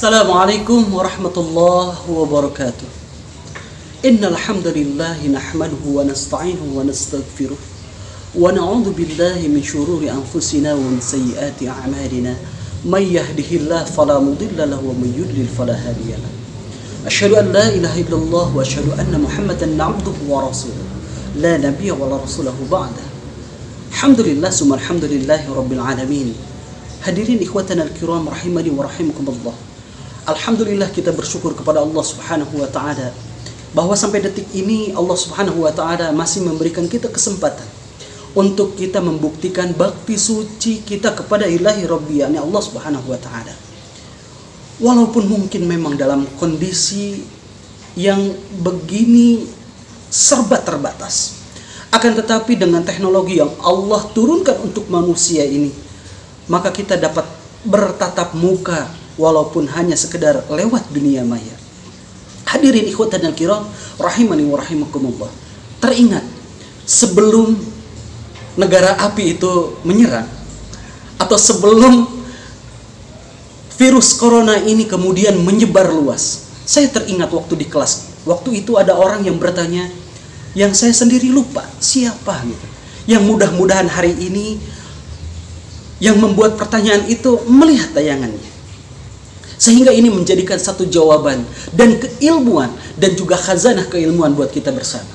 Assalamualaikum warahmatullahi wabarakatuh. Innal hamdalillah nahmaduhu wa nasta'inuhu wa nastaghfiruh wa na'udzu billahi min shururi anfusina wa min sayyiati a'malina. May yahdihillahu fala mudilla lahu wa may yudlil fala hadiya lahu. Asyhadu an la ilaha illallah wa asyhadu anna Muhammadan 'abduhu wa rasuluh. La nabiyya wa la rasulahu ba'da. Alhamdulillah summa alhamdulillahi rabbil alamin. Hadirin ikhwatana al-kiram rahimani wa rahimakumullah. Alhamdulillah kita bersyukur kepada Allah Subhanahu wa taala bahwa sampai detik ini Allah Subhanahu wa taala masih memberikan kita kesempatan untuk kita membuktikan bakti suci kita kepada Ilahi Rabbi, yakni Allah Subhanahu wa taala. Walaupun mungkin memang dalam kondisi yang begini serba terbatas, akan tetapi dengan teknologi yang Allah turunkan untuk manusia ini, maka kita dapat bertatap muka walaupun hanya sekedar lewat dunia maya. Hadirin ikhwatan dan kiram rahimani wa rahimakumullah. Teringat sebelum negara api itu menyerang, atau sebelum virus corona ini kemudian menyebar luas, saya teringat waktu di kelas. Waktu itu ada orang yang bertanya, yang saya sendiri lupa siapa gitu, yang mudah-mudahan hari ini yang membuat pertanyaan itu melihat tayangannya, sehingga ini menjadikan satu jawaban dan keilmuan dan juga khazanah keilmuan buat kita bersama.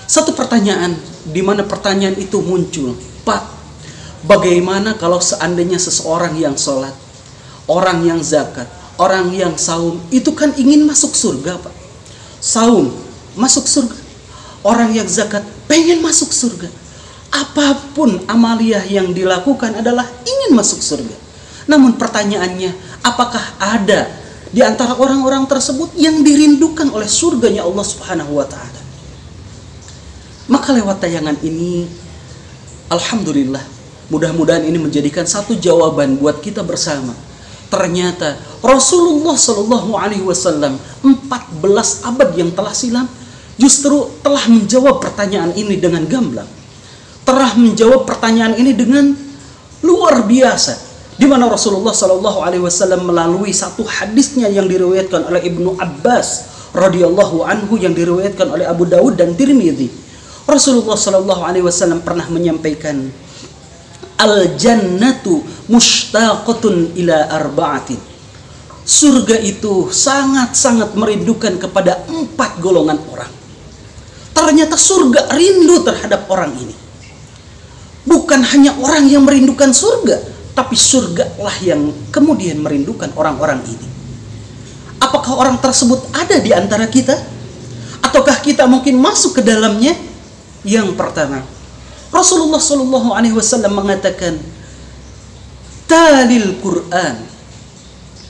Satu pertanyaan di mana pertanyaan itu muncul, Pak, bagaimana kalau seandainya seseorang yang sholat, orang yang zakat, orang yang saum, itu kan ingin masuk surga, Pak. Saum masuk surga, orang yang zakat pengen masuk surga. Apapun amaliyah yang dilakukan adalah ingin masuk surga. Namun pertanyaannya, apakah ada di antara orang-orang tersebut yang dirindukan oleh surganya Allah Subhanahu wa taala? Maka lewat tayangan ini, alhamdulillah, mudah-mudahan ini menjadikan satu jawaban buat kita bersama. Ternyata Rasulullah Shallallahu alaihi wasallam 14 abad yang telah silam justru telah menjawab pertanyaan ini dengan gamblang. Telah menjawab pertanyaan ini dengan luar biasa, di mana Rasulullah Shallallahu alaihi wasallam melalui satu hadisnya yang diriwayatkan oleh Ibnu Abbas radhiyallahu anhu, yang diriwayatkan oleh Abu Dawud dan Tirmidzi. Rasulullah Shallallahu alaihi wasallam pernah menyampaikan, al-jannatu mushtaqatun ila arba'atin. Surga itu sangat-sangat merindukan kepada 4 golongan orang. Ternyata surga rindu terhadap orang ini. Bukan hanya orang yang merindukan surga, tapi surga lah yang kemudian merindukan orang-orang ini. Apakah orang tersebut ada di antara kita? Ataukah kita mungkin masuk ke dalamnya? Yang pertama, Rasulullah Shallallahu alaihi wasallam mengatakan, talil Quran.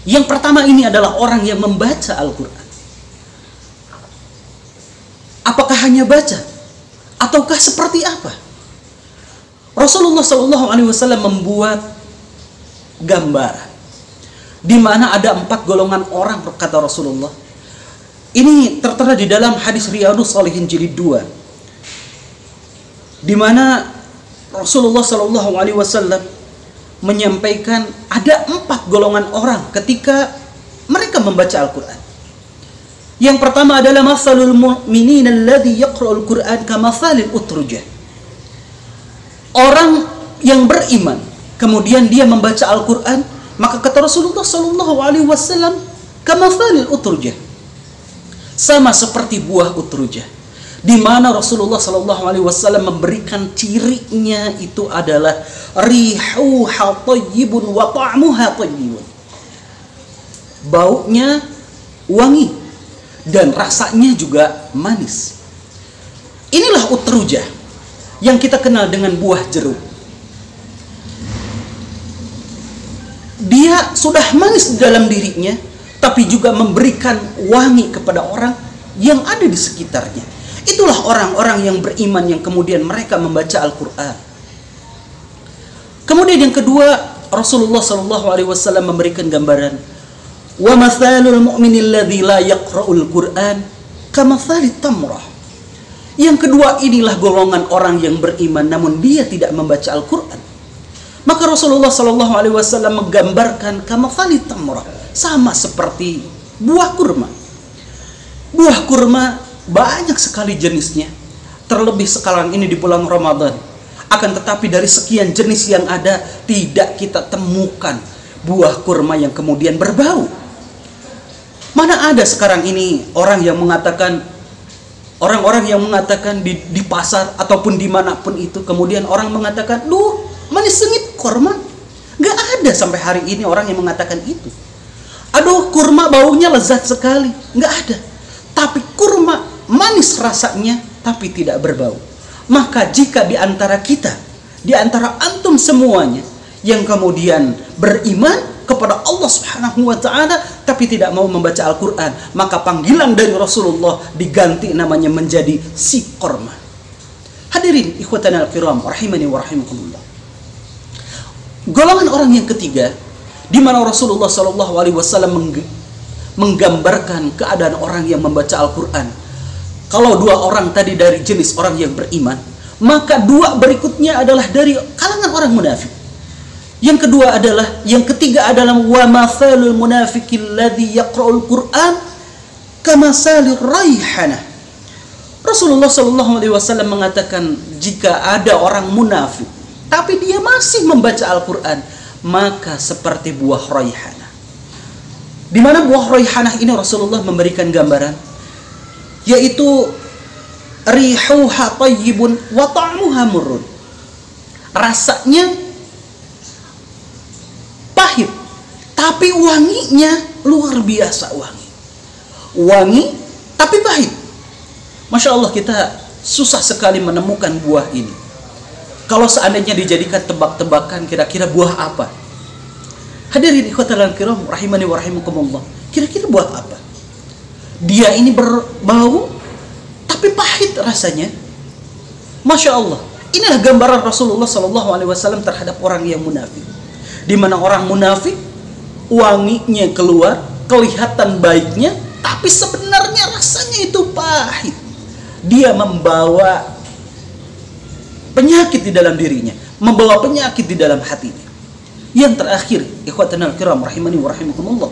Yang pertama ini adalah orang yang membaca Al-Quran. Apakah hanya baca? Ataukah seperti apa? Rasulullah Shallallahu alaihi wasallam membuat gambar di mana ada 4 golongan orang, kata Rasulullah. Ini tertera di dalam hadis Riyadhus Shalihin jilid 2, di mana Rasulullah Shallallahu alaihi wasallam menyampaikan ada 4 golongan orang ketika mereka membaca Al-Quran. Yang pertama adalah masalul mu'minin alladhi yaqra'ul Quran kamathalil utrujah. Orang yang beriman kemudian dia membaca Al-Quran, maka kata Rasulullah Shallallahu alaihi wasallam, kamathalil utrujah, sama seperti buah utrujah, di mana Rasulullah Shallallahu alaihi wasallam memberikan cirinya itu adalah rihuha thayyibun wa ta'muha thayyibun. Baunya wangi dan rasanya juga manis. Inilah utrujah yang kita kenal dengan buah jeruk. Dia sudah manis di dalam dirinya, tapi juga memberikan wangi kepada orang yang ada di sekitarnya. Itulah orang-orang yang beriman yang kemudian mereka membaca Al-Quran. Kemudian yang kedua, Rasulullah SAW memberikan gambaran, wa mathalul mu'minil ladzi la yaqra'ul Qur'an kamathalit tamrah. Yang kedua, inilah golongan orang yang beriman namun dia tidak membaca Al-Quran. Maka Rasulullah SAW menggambarkan kamathalit tamrah, sama seperti buah kurma. Buah kurma banyak sekali jenisnya, terlebih sekarang ini di bulan Ramadan. Akan tetapi dari sekian jenis yang ada, tidak kita temukan buah kurma yang kemudian berbau. Mana ada sekarang ini orang-orang yang mengatakan di pasar ataupun dimanapun itu, kemudian orang mengatakan, "Duh, manis sengit kurma." Gak ada sampai hari ini orang yang mengatakan itu. "Aduh, kurma baunya lezat sekali." Gak ada. Tapi kurma manis rasanya, tapi tidak berbau. Maka jika di antara kita, di antara antum semuanya yang kemudian beriman kepada Allah Subhanahu wa taala tapi tidak mau membaca Al-Qur'an, maka panggilan dari Rasulullah diganti namanya menjadi si korma. Hadirin ikhwatana al-kiram rahimani wa rahimakumullah. Golongan orang yang ketiga di mana Rasulullah sallallahu alaihi wasallam menggambarkan keadaan orang yang membaca Al-Qur'an. Kalau dua orang tadi dari jenis orang yang beriman, maka dua berikutnya adalah dari kalangan orang munafik. Yang ketiga adalah wa mathalul munafiqil ladzi yaqra'ul Qur'an kamasalir raihanah. Rasulullah sallallahu alaihi wasallam mengatakan, jika ada orang munafik tapi dia masih membaca Al-Qur'an, maka seperti buah raihanah. Di mana buah raihanah ini Rasulullah memberikan gambaran, yaitu rihuha tayyibun wa ta'muha murrun. Rasanya pahit, tapi wanginya luar biasa wangi. Wangi tapi pahit. Masya Allah, kita susah sekali menemukan buah ini. Kalau seandainya dijadikan tebak-tebakan, kira-kira buah apa? Hadirin ikhwatal kiram rahimani wa rahimakumullah. Kira-kira buah apa? Dia ini berbau tapi pahit rasanya. Masya Allah. Inilah gambaran Rasulullah SAW terhadap orang yang munafik. Di mana orang munafik wanginya keluar, kelihatan baiknya, tapi sebenarnya rasanya itu pahit. Dia membawa penyakit di dalam dirinya, membawa penyakit di dalam hatinya. Yang terakhir, ikhwatanal kiram rahimani wa rahimakumullah,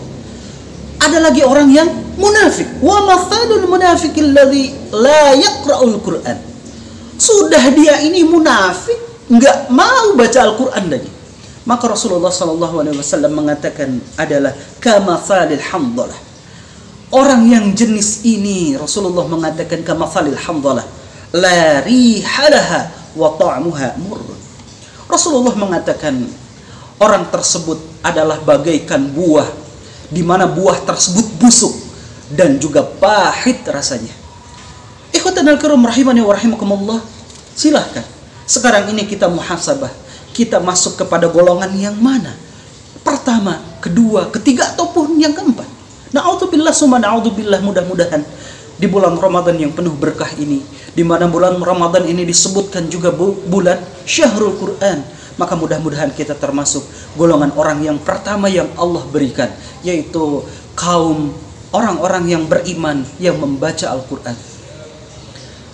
ada lagi orang yang munafik. Wa mathalul munafiqil ladzi la yaqra'ul Qur'an. Sudah dia ini munafik, enggak mau baca Al-Qur'an lagi. Maka Rasulullah sallallahu alaihi wasallam mengatakan adalah kamathalil hamdalah. Orang yang jenis ini Rasulullah mengatakan kamathalil hamdalah, la rihalaha wa ta'muha murr. Rasulullah mengatakan orang tersebut adalah bagaikan buah di mana buah tersebut busuk dan juga pahit rasanya. Ikhwatanal kiram rahimani wa rahimakumullah. Silahkan sekarang ini kita muhasabah, kita masuk kepada golongan yang mana? Pertama, kedua, ketiga ataupun yang keempat? Na'udzubillah summa na'udzubillah, mudah-mudahan di bulan Ramadan yang penuh berkah ini, di mana bulan Ramadan ini disebutkan juga bulan Syahrul Quran, maka mudah-mudahan kita termasuk golongan orang yang pertama yang Allah berikan, yaitu kaum orang-orang yang beriman yang membaca Al-Quran.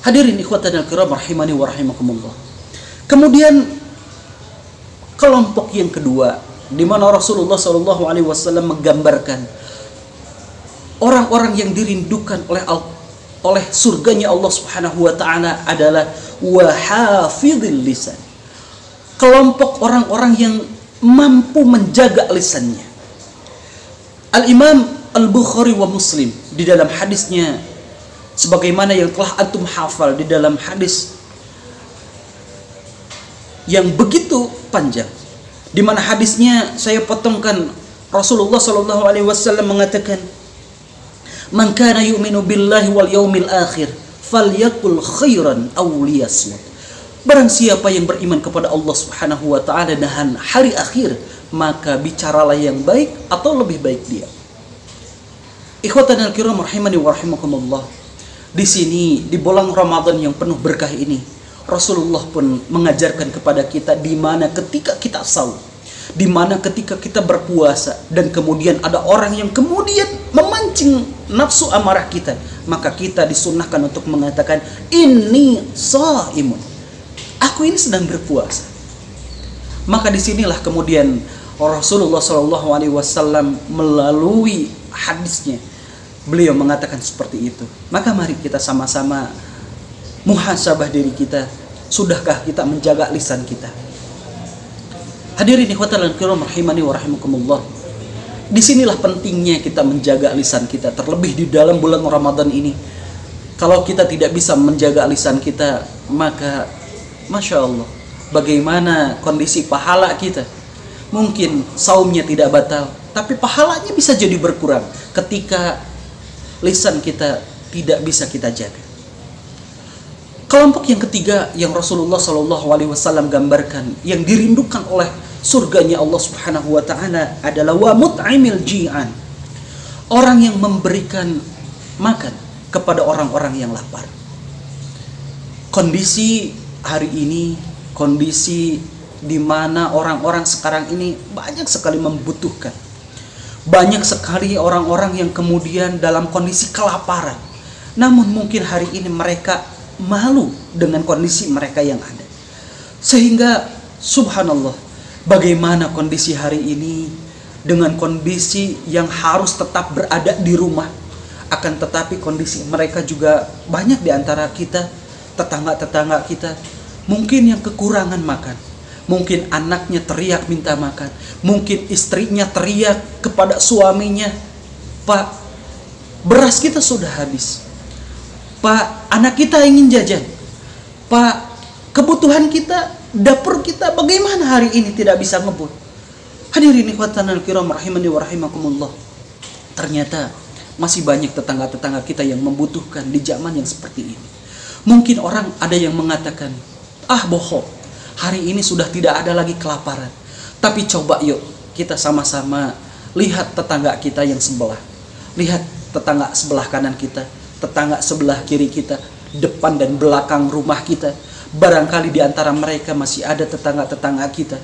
Hadirin ikhwatanil kiram rahimani wa rahimakumullah. Kemudian kelompok yang kedua, di mana Rasulullah SAW menggambarkan orang-orang yang dirindukan oleh surganya Allah Subhanahu wa taala adalah wahafidhil lisan. Kelompok orang-orang yang mampu menjaga lisannya. Al-Imam Al-Bukhari wa Muslim di dalam hadisnya, sebagaimana yang telah antum hafal di dalam hadis yang begitu panjang, di mana hadisnya saya potongkan. Rasulullah SAW mengatakan, "Man kana yu'minu billahi wal yaumil akhir falyakul khairan aw liyasmut." Barang siapa yang beriman kepada Allah Subhanahu wa taala dan hari akhir, maka bicaralah yang baik atau lebih baik dia. Ikhwatanal kiram rahimani wa rahimakumullah. Di sini di bulan Ramadan yang penuh berkah ini, Rasulullah pun mengajarkan kepada kita di mana ketika kita saum, di mana ketika kita berpuasa dan kemudian ada orang yang kemudian memancing nafsu amarah kita, maka kita disunnahkan untuk mengatakan inni shaimun. Aku ini sedang berpuasa. Maka disinilah kemudian Rasulullah Shallallahu Alaihi Wasallam melalui hadisnya beliau mengatakan seperti itu. Maka mari kita sama-sama muhasabah diri kita. Sudahkah kita menjaga lisan kita? Hadirin ikhwatal kiram rahimani wa rahimakumullah. Disinilah pentingnya kita menjaga lisan kita, terlebih di dalam bulan Ramadan ini. Kalau kita tidak bisa menjaga lisan kita, maka Masya Allah, bagaimana kondisi pahala kita? Mungkin saumnya tidak batal, tapi pahalanya bisa jadi berkurang ketika lisan kita tidak bisa kita jaga. Kelompok yang ketiga yang Rasulullah Shallallahu Alaihi Wasallam gambarkan, yang dirindukan oleh surganya Allah Subhanahu Wa Taala adalah wa mut'imil ji'an, orang yang memberikan makan kepada orang-orang yang lapar. Kondisi hari ini, kondisi di mana orang-orang sekarang ini banyak sekali membutuhkan, banyak sekali orang-orang yang kemudian dalam kondisi kelaparan. Namun mungkin hari ini mereka malu dengan kondisi mereka yang ada. Sehingga subhanallah, bagaimana kondisi hari ini dengan kondisi yang harus tetap berada di rumah, akan tetapi kondisi mereka juga banyak di antara kita, tetangga-tetangga kita, mungkin yang kekurangan makan, mungkin anaknya teriak minta makan, mungkin istrinya teriak kepada suaminya, "Pak, beras kita sudah habis. Pak, anak kita ingin jajan. Pak, kebutuhan kita, dapur kita bagaimana hari ini tidak bisa ngebut?" Hadirin ikhwatanil kiram rahimani wa rahimakumullah. Ternyata masih banyak tetangga-tetangga kita yang membutuhkan di zaman yang seperti ini. Mungkin orang ada yang mengatakan, bohong, hari ini sudah tidak ada lagi kelaparan. Tapi coba yuk kita sama-sama lihat tetangga kita yang sebelah. Lihat tetangga sebelah kanan kita, tetangga sebelah kiri kita, depan dan belakang rumah kita. Barangkali di antara mereka masih ada tetangga-tetangga kita.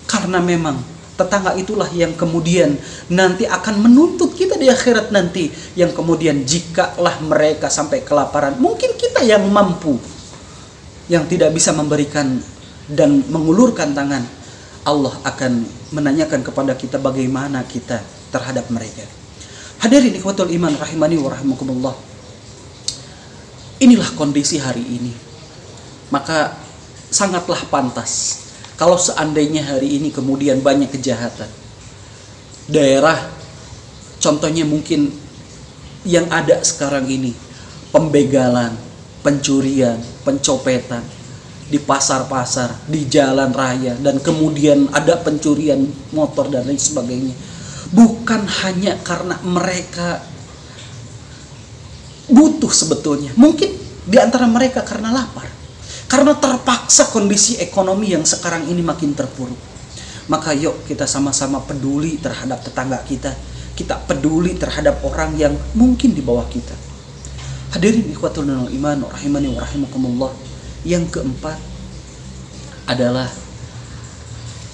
Karena memang tetangga itulah yang kemudian nanti akan menuntut kita di akhirat nanti. Yang kemudian jikalah mereka sampai kelaparan, mungkin kita yang mampu, yang tidak bisa memberikan dan mengulurkan tangan, Allah akan menanyakan kepada kita bagaimana kita terhadap mereka. Hadirin ikhwatul iman rahimani wa rahimakumullah. Inilah kondisi hari ini. Maka sangatlah pantas kalau seandainya hari ini kemudian banyak kejahatan. Daerah contohnya mungkin yang ada sekarang ini, pembegalan, pencurian, pencopetan di pasar-pasar, di jalan raya, dan kemudian ada pencurian motor dan lain sebagainya. Bukan hanya karena mereka butuh sebetulnya, mungkin di antara mereka karena lapar, karena terpaksa kondisi ekonomi yang sekarang ini makin terpuruk. Maka yuk kita sama-sama peduli terhadap tetangga kita, kita peduli terhadap orang yang mungkin di bawah kita. Hadirin ikhwatul iman rahimani wa rahimakumullah. Yang keempat adalah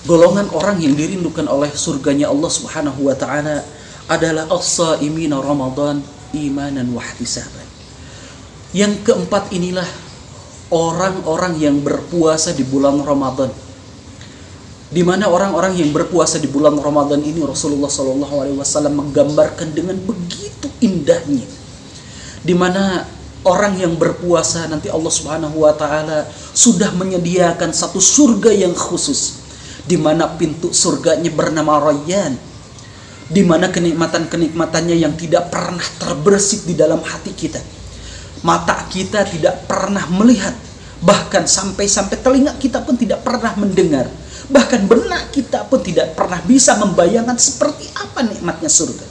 golongan orang yang dirindukan oleh surganya Allah Subhanahu wa taala adalah as-shaimina Ramadan imanan wa ihtisaban. Yang keempat inilah orang-orang yang berpuasa di bulan Ramadan. Di mana orang-orang yang berpuasa di bulan Ramadan ini Rasulullah Shallallahu Alaihi Wasallam menggambarkan dengan begitu indahnya. Di mana orang yang berpuasa nanti Allah Subhanahu wa taala sudah menyediakan satu surga yang khusus, di mana pintu surganya bernama Rayyan, di mana kenikmatan-kenikmatannya yang tidak pernah terbersit di dalam hati kita. Mata kita tidak pernah melihat, bahkan sampai-sampai telinga kita pun tidak pernah mendengar, bahkan benak kita pun tidak pernah bisa membayangkan seperti apa nikmatnya surga.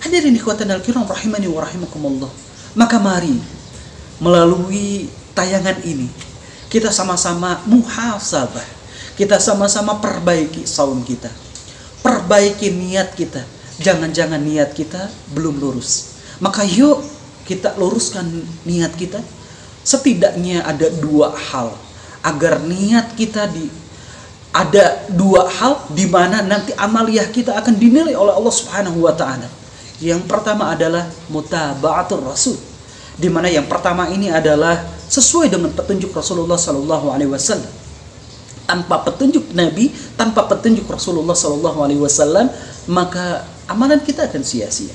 Hadirin ikhwatanil kiram rahimani wa rahimakumullah. Maka mari melalui tayangan ini kita sama-sama muhasabah, kita sama-sama perbaiki saum kita, perbaiki niat kita. Jangan-jangan niat kita belum lurus. Maka yuk kita luruskan niat kita. Setidaknya ada dua hal agar niat kita ada dua hal di mana nanti amaliyah kita akan dinilai oleh Allah Subhanahu wa taala. Yang pertama adalah mutaba'atul Rasul, di mana yang pertama ini adalah sesuai dengan petunjuk Rasulullah Sallallahu Alaihi Wasallam. tanpa petunjuk Nabi, tanpa petunjuk Rasulullah SAW, maka amalan kita akan sia-sia.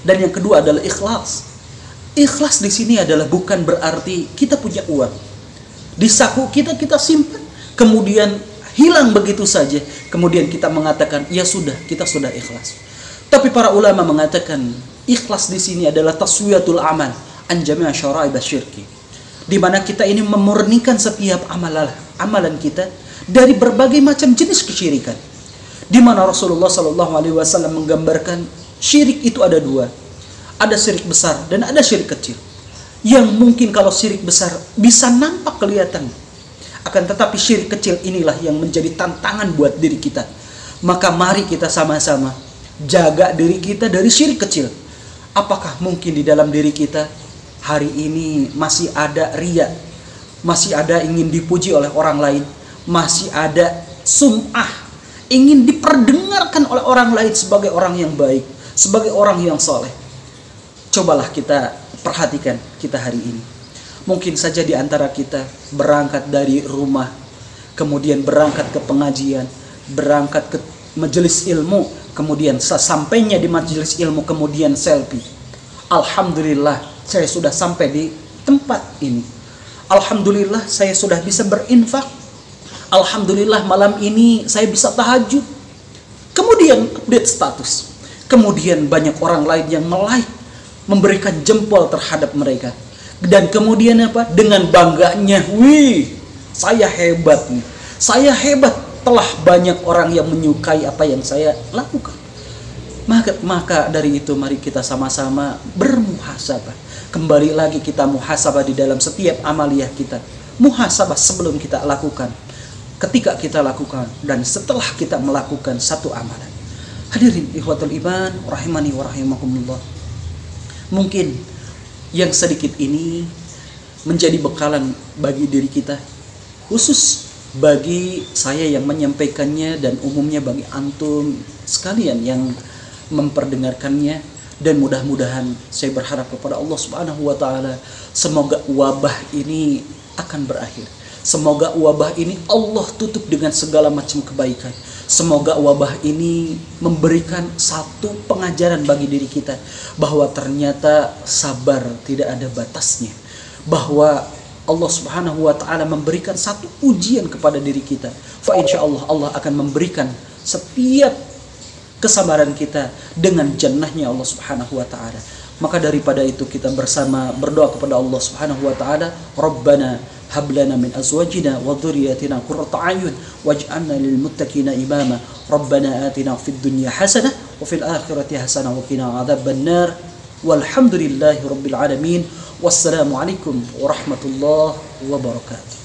Dan yang kedua adalah ikhlas. Ikhlas di sini adalah bukan berarti kita punya uang di saku kita simpan, kemudian hilang begitu saja, kemudian kita mengatakan ya sudah, kita sudah ikhlas. Tapi para ulama mengatakan ikhlas di sini adalah taswiyatul amal an jami'a syara'ib syirki, di mana kita ini memurnikan setiap amalan kita dari berbagai macam jenis kesyirikan, di mana Rasulullah SAW menggambarkan syirik itu ada dua, ada syirik besar dan ada syirik kecil. Yang mungkin kalau syirik besar bisa nampak kelihatan, akan tetapi syirik kecil inilah yang menjadi tantangan buat diri kita. Maka mari kita sama-sama jaga diri kita dari syirik kecil. Apakah mungkin di dalam diri kita hari ini masih ada riya, masih ada ingin dipuji oleh orang lain, masih ada sum'ah, ingin diperdengarkan oleh orang lain sebagai orang yang baik, sebagai orang yang soleh? Cobalah kita perhatikan kita hari ini. Mungkin saja di antara kita berangkat dari rumah, kemudian berangkat ke pengajian, berangkat ke majelis ilmu, kemudian sesampainya di majelis ilmu kemudian selfie. Alhamdulillah, saya sudah sampai di tempat ini. Alhamdulillah, saya sudah bisa berinfak. Alhamdulillah, malam ini saya bisa tahajud. Kemudian update status. Kemudian banyak orang lain yang like, memberikan jempol terhadap mereka. Dan kemudian apa? Dengan bangganya, wih, saya hebat nih. Saya hebat, telah banyak orang yang menyukai apa yang saya lakukan. Maka dari itu mari kita sama-sama bermuhasabah. Kembali lagi kita muhasabah di dalam setiap amaliyah kita. Muhasabah sebelum kita lakukan, ketika kita lakukan, dan setelah kita melakukan satu amalan. Hadirin ikhwatul iman rahimani wa rahimakumullah. Mungkin yang sedikit ini menjadi bekalan bagi diri kita, khusus bagi saya yang menyampaikannya dan umumnya bagi antum sekalian yang memperdengarkannya. Dan mudah-mudahan saya berharap kepada Allah Subhanahu wa taala, semoga wabah ini akan berakhir. Semoga wabah ini Allah tutup dengan segala macam kebaikan. Semoga wabah ini memberikan satu pengajaran bagi diri kita, bahwa ternyata sabar tidak ada batasnya. Bahwa Allah Subhanahu wa taala memberikan satu ujian kepada diri kita. Fa insyaallah Allah akan memberikan setiap kesabaran kita dengan jannahnya Allah Subhanahu wa taala. Maka daripada itu kita bersama berdoa kepada Allah Subhanahu wa taala, Rabbana hab lana min azwajina wa dhurriyyatina qurrata a'yun waj'alna lil muttaqina imama. Rabbana atina fid dunya hasanah wa fil akhirati hasanah wa qina adzabannar. Walhamdulillahi rabbil alamin. Wassalamu alaikum warahmatullahi wabarakatuh.